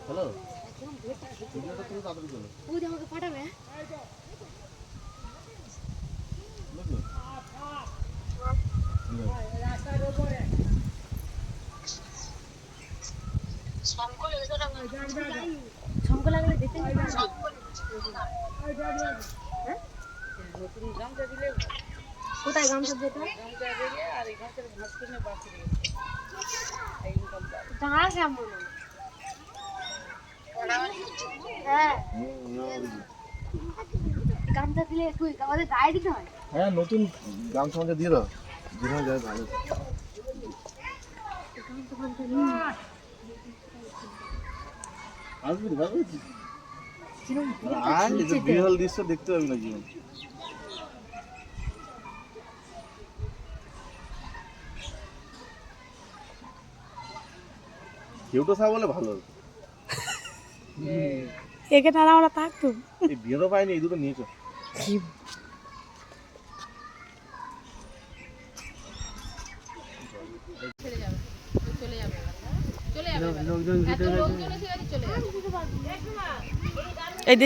hello ভিডিওটা তুমি তাড়াতাড়ি চলো ওই যে আমাকে পাঠাবে বুঝলো শঙ্খ লাগলে দেখতে হ্যাঁ নতুন গামছা দিলে কোথায় গামছা দিতে গামছা দিলে আর এই গাছের ভাত কিনে বাকি রেখে এই ইনকাম দাঁড়া কেমন হ্যাঁ গামছা দিলে তুই আমাদের গায়ে দিতে হয় হ্যাঁ নতুন গামছা আমাকে দিয়ে দাও যেখানে যায় ভালো আসবি ভালো আর এই যে বিরল দৃশ্য দেখতে পাবি না জীবন কেউটো সা বলে ভালো একে তারা আমরা থাকতো এই বিয়েরও পাইনি এই দুটো নিয়েছো চলে যাবে চলে যাবে চলে যাবে লোকজন চলে যাবে এই